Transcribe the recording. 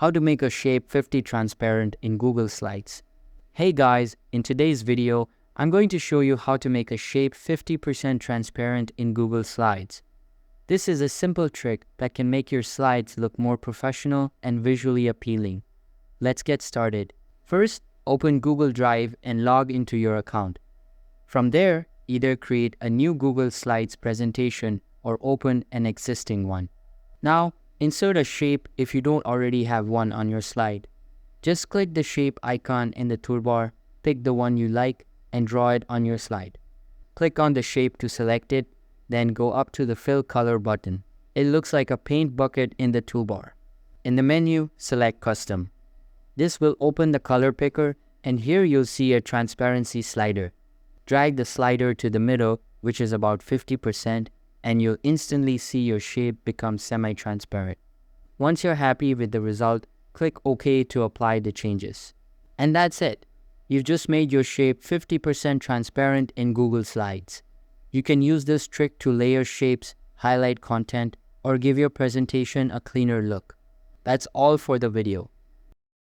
How to make a shape 50 transparent in Google Slides. Hey guys, in today's video, I'm going to show you how to make a shape 50% transparent in Google Slides. This is a simple trick that can make your slides look more professional and visually appealing. Let's get started. First, open Google Drive and log into your account. From there, either create a new Google Slides presentation or open an existing one. Now, insert a shape if you don't already have one on your slide. Just click the shape icon in the toolbar, pick the one you like, and draw it on your slide. Click on the shape to select it, then go up to the Fill Color button. It looks like a paint bucket in the toolbar. In the menu, select Custom. This will open the color picker, and here you'll see a transparency slider. Drag the slider to the middle, which is about 50%, and you'll instantly see your shape become semi-transparent. Once you're happy with the result, click OK to apply the changes. And that's it. You've just made your shape 50% transparent in Google Slides. You can use this trick to layer shapes, highlight content, or give your presentation a cleaner look. That's all for the video.